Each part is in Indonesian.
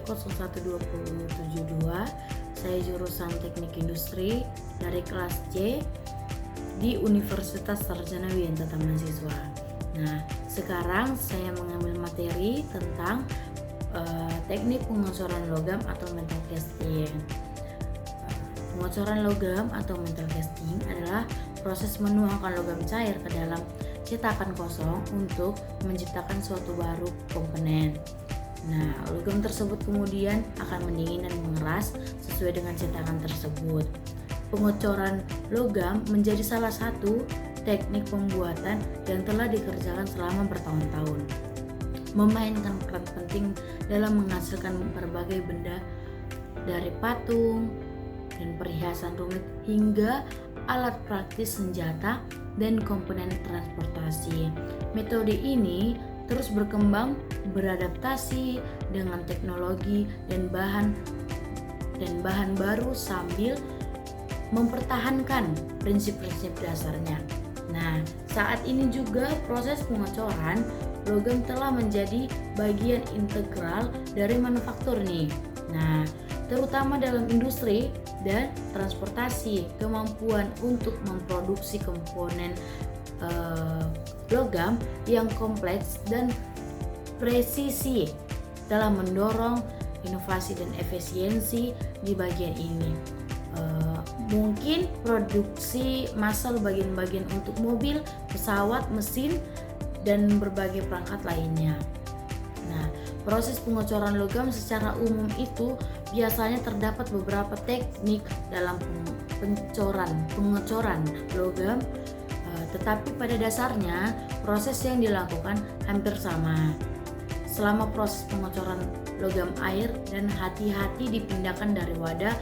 B012072. Saya jurusan Teknik Industri dari kelas C di Universitas Sarjana Wiyanta Taman Siswa. Nah, sekarang saya mengambil materi tentang teknik pengocoran logam atau metal casting. Pengocoran logam atau metal casting adalah proses menuangkan logam cair ke dalam cetakan kosong untuk menciptakan suatu baru komponen. Nah, logam tersebut kemudian akan mendingin dan mengeras sesuai dengan cetakan tersebut. Pengocoran logam menjadi salah satu teknik pembuatan yang telah dikerjakan selama bertahun-tahun, memainkan peran penting dalam menghasilkan berbagai benda dari patung dan perhiasan rumit hingga alat praktis senjata dan komponen transportasi. Metode ini terus berkembang, beradaptasi dengan teknologi dan bahan baru sambil mempertahankan prinsip-prinsip dasarnya. Nah, saat ini juga proses pengocoran logam telah menjadi bagian integral dari manufaktur nih. Nah, terutama dalam industri dan transportasi, kemampuan untuk memproduksi komponen logam yang kompleks dan presisi dalam mendorong inovasi dan efisiensi di bagian ini. Mungkin produksi massal bagian-bagian untuk mobil, pesawat, mesin, dan berbagai perangkat lainnya. Nah, proses pengocoran logam secara umum itu biasanya terdapat beberapa teknik dalam pengocoran logam, tetapi pada dasarnya proses yang dilakukan hampir sama. Selama proses pengocoran logam air dan hati-hati dipindahkan dari wadah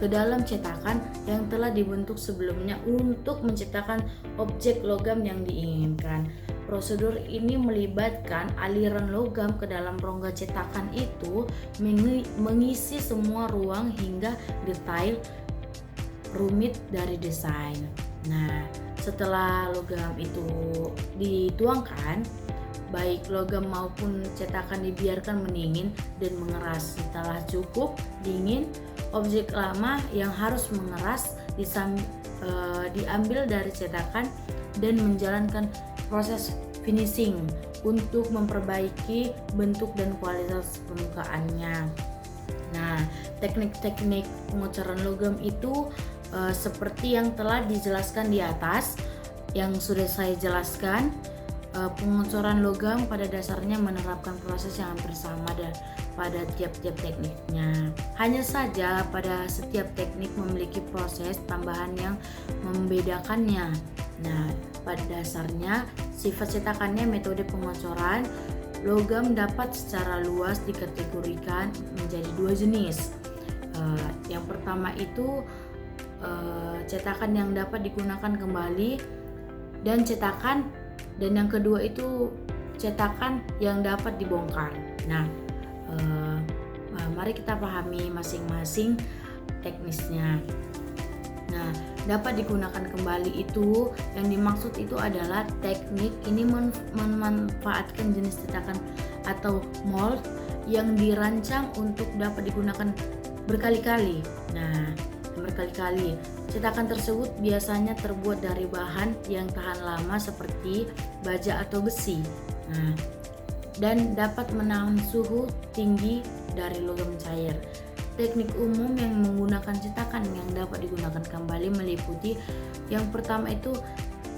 ke dalam cetakan yang telah dibentuk sebelumnya untuk menciptakan objek logam yang diinginkan. Prosedur ini melibatkan aliran logam ke dalam rongga cetakan itu mengisi semua ruang hingga detail rumit dari desain. Nah, setelah logam itu dituangkan, baik logam maupun cetakan dibiarkan mendingin dan mengeras. Setelah cukup dingin, objek lama yang harus mengeras diambil dari cetakan dan menjalankan proses finishing untuk memperbaiki bentuk dan kualitas permukaannya. Nah, teknik-teknik pengocoran logam itu seperti yang telah dijelaskan di atas, yang sudah saya jelaskan. Pengocoran logam pada dasarnya menerapkan proses yang hampir sama pada tiap-tiap tekniknya. Hanya saja pada setiap teknik memiliki proses tambahan yang membedakannya. Nah, pada dasarnya sifat cetakannya metode pengocoran logam dapat secara luas dikategorikan menjadi dua jenis. Yang pertama itu cetakan yang dapat digunakan kembali dan yang kedua itu cetakan yang dapat dibongkar. Nah, mari kita pahami masing-masing teknisnya. Nah, dapat digunakan kembali itu yang dimaksud itu adalah teknik ini memanfaatkan jenis cetakan atau mold yang dirancang untuk dapat digunakan berkali-kali. Nah, berkali-kali. Cetakan tersebut biasanya terbuat dari bahan yang tahan lama seperti baja atau besi. Nah, dan dapat menahan suhu tinggi dari logam cair. Teknik umum yang menggunakan cetakan yang dapat digunakan kembali meliputi yang pertama itu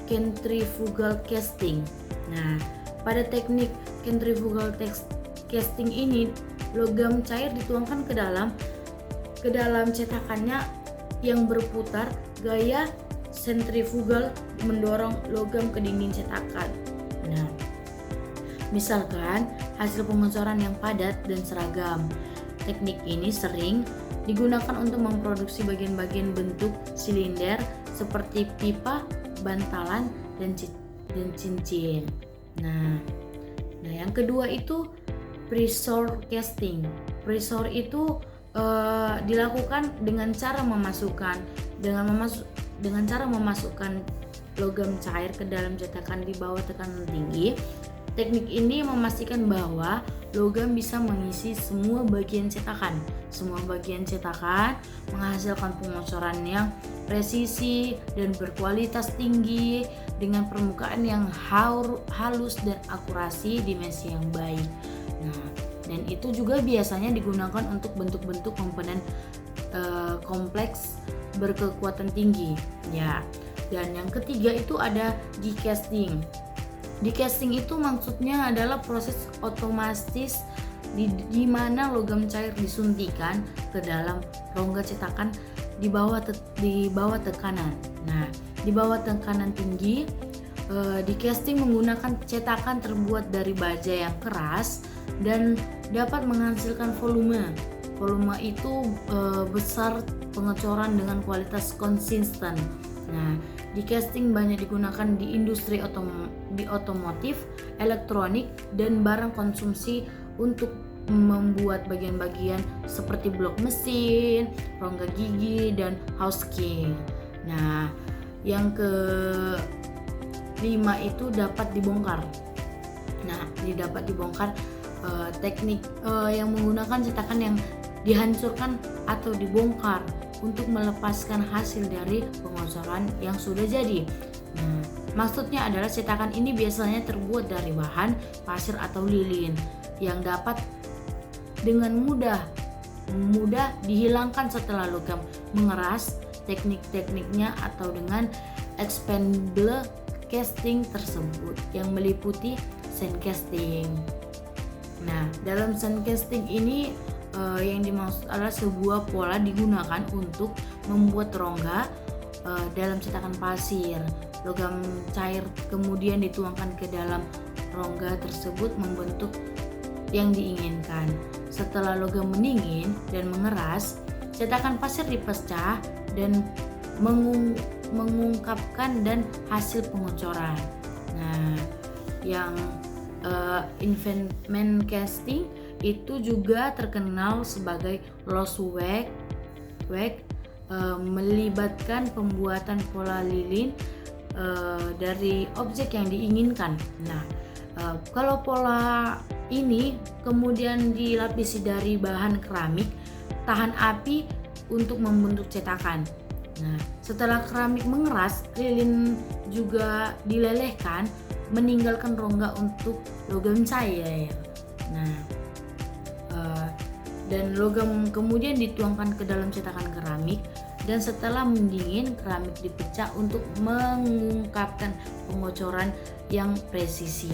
centrifugal casting. Nah, pada teknik centrifugal casting ini logam cair dituangkan ke dalam cetakannya yang berputar. Gaya sentrifugal mendorong logam ke dinding cetakan. Nah, misalkan hasil pengocoran yang padat dan seragam. Teknik ini sering digunakan untuk memproduksi bagian-bagian bentuk silinder seperti pipa, bantalan, dan cincin. Nah, yang kedua itu pressure casting. Pressure itu dilakukan dengan cara memasukkan logam cair ke dalam cetakan di bawah tekanan tinggi Teknik ini memastikan bahwa logam bisa mengisi semua bagian cetakan. Semua bagian cetakan menghasilkan pengocoran yang presisi dan berkualitas tinggi dengan permukaan yang halus dan akurasi dimensi yang baik. Nah, dan itu juga biasanya digunakan untuk bentuk-bentuk komponen kompleks berkekuatan tinggi. Ya. Dan yang ketiga itu ada die-casting. Die-casting itu maksudnya adalah proses otomatis di mana logam cair disuntikan ke dalam rongga cetakan di bawah tekanan. Nah, di bawah tekanan tinggi, die-casting menggunakan cetakan terbuat dari baja yang keras dan dapat menghasilkan volume. Volume itu besar pengecoran dengan kualitas konsisten. Nah, die-casting banyak digunakan di industri otomotif, elektronik, dan barang konsumsi untuk membuat bagian-bagian seperti blok mesin, rongga gigi, dan housing. Nah, yang kelima itu dapat dibongkar. Nah, dapat dibongkar teknik yang menggunakan cetakan yang dihancurkan atau dibongkar untuk melepaskan hasil dari pengocoran yang sudah jadi. Nah, maksudnya adalah cetakan ini biasanya terbuat dari bahan pasir atau lilin yang dapat dengan mudah dihilangkan setelah logam mengeras. Teknik-tekniknya atau dengan expandable casting tersebut yang meliputi sand casting. Nah, dalam sand casting ini yang dimaksud adalah sebuah pola digunakan untuk membuat rongga dalam cetakan pasir. Logam cair kemudian dituangkan ke dalam rongga tersebut membentuk yang diinginkan. Setelah logam mendingin dan mengeras, cetakan pasir dipecah dan mengungkapkan dan hasil pengocoran. Nah, yang invertment casting itu juga terkenal sebagai lost wax, melibatkan pembuatan pola lilin dari objek yang diinginkan. Nah, kalau pola ini kemudian dilapisi dari bahan keramik tahan api untuk membentuk cetakan. Nah, setelah keramik mengeras, lilin juga dilelehkan meninggalkan rongga untuk logam cair. Nah, dan logam kemudian dituangkan ke dalam cetakan keramik, dan setelah mendingin keramik dipecah untuk mengungkapkan pengocoran yang presisi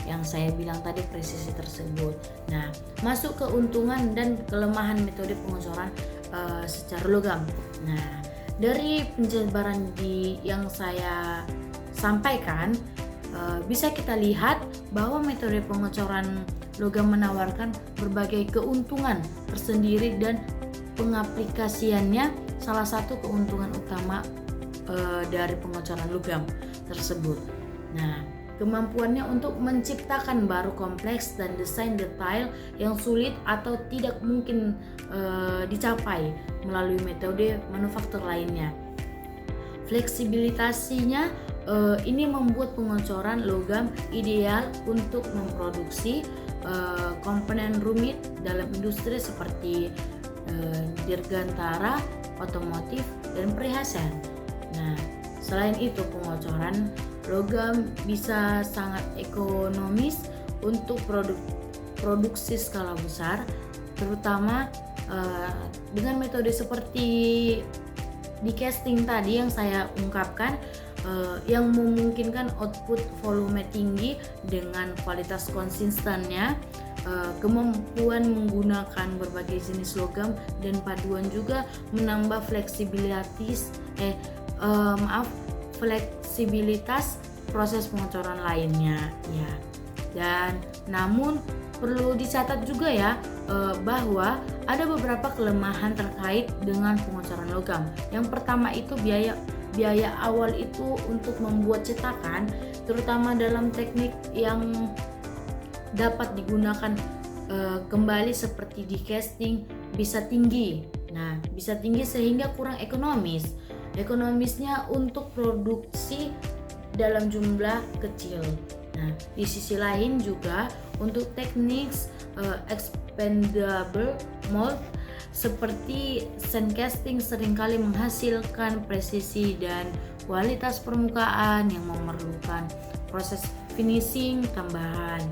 yang saya bilang tadi, presisi tersebut. Nah, masuk keuntungan dan kelemahan metode pengocoran secara logam. Nah, dari penjabaran yang saya sampaikan, bisa kita lihat bahwa metode pengocoran logam menawarkan berbagai keuntungan tersendiri dan pengaplikasiannya salah satu keuntungan utama dari pengocoran logam tersebut. Nah, kemampuannya untuk menciptakan baru kompleks dan desain detail yang sulit atau tidak mungkin dicapai melalui metode manufaktur lainnya. Fleksibilitasnya ini membuat pengocoran logam ideal untuk memproduksi komponen rumit dalam industri seperti dirgantara, otomotif, dan perhiasan. Nah, selain itu pengocoran logam bisa sangat ekonomis untuk produksi skala besar, terutama dengan metode seperti die-casting tadi yang saya ungkapkan, yang memungkinkan output volume tinggi dengan kualitas konsistennya, kemampuan menggunakan berbagai jenis logam, dan paduan juga menambah fleksibilitas proses pengocoran lainnya ya. Dan namun perlu dicatat juga ya bahwa ada beberapa kelemahan terkait dengan pengocoran logam. Yang pertama itu biaya awal itu untuk membuat cetakan, terutama dalam teknik yang dapat digunakan kembali seperti die-casting, bisa tinggi. Nah, bisa tinggi sehingga kurang ekonomisnya untuk produksi dalam jumlah kecil. Nah, di sisi lain juga untuk teknik expandable mold seperti sand casting seringkali menghasilkan presisi dan kualitas permukaan yang memerlukan proses finishing tambahan.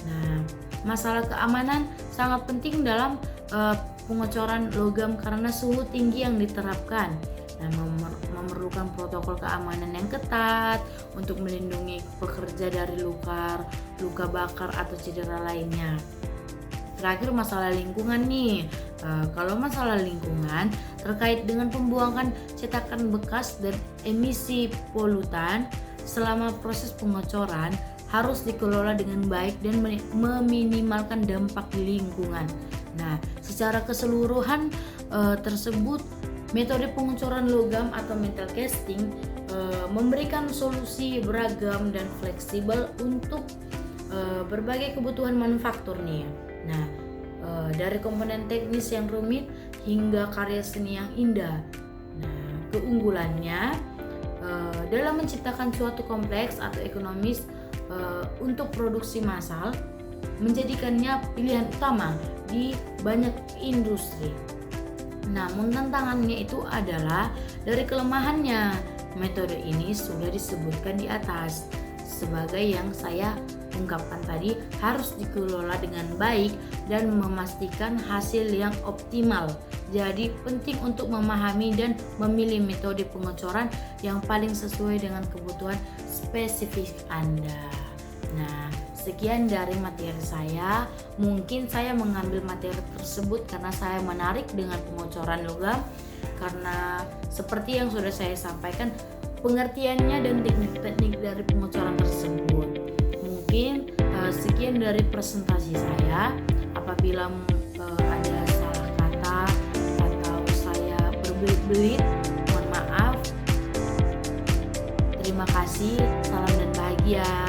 Nah, masalah keamanan sangat penting dalam pengecoran logam karena suhu tinggi yang diterapkan. Nah, memerlukan protokol keamanan yang ketat untuk melindungi pekerja dari luka bakar atau cedera lainnya. Terakhir, masalah lingkungan nih. Kalau masalah lingkungan terkait dengan pembuangan cetakan bekas dan emisi polutan selama proses pengecoran harus dikelola dengan baik dan meminimalkan dampak di lingkungan. Nah, secara keseluruhan tersebut metode pengecoran logam atau metal casting memberikan solusi beragam dan fleksibel untuk berbagai kebutuhan manufaktur nih. Nah, dari komponen teknis yang rumit hingga karya seni yang indah. Nah, keunggulannya dalam menciptakan suatu kompleks atau ekonomis untuk produksi massal menjadikannya pilihan utama di banyak industri. Namun tantangannya itu adalah dari kelemahannya. Metode ini sudah disebutkan di atas. Sebagai yang saya ungkapkan tadi, harus dikelola dengan baik dan memastikan hasil yang optimal. Jadi penting untuk memahami dan memilih metode pengecoran yang paling sesuai dengan kebutuhan spesifik Anda. Nah, sekian dari materi saya. Mungkin saya mengambil materi tersebut karena saya menarik dengan pengecoran logam, karena seperti yang sudah saya sampaikan pengertiannya dan teknik-teknik dari pengecoran tersebut. Mungkin sekian dari presentasi saya. Apabila ada salah kata atau saya berbelit-belit, mohon maaf. Terima kasih, salam dan bahagia.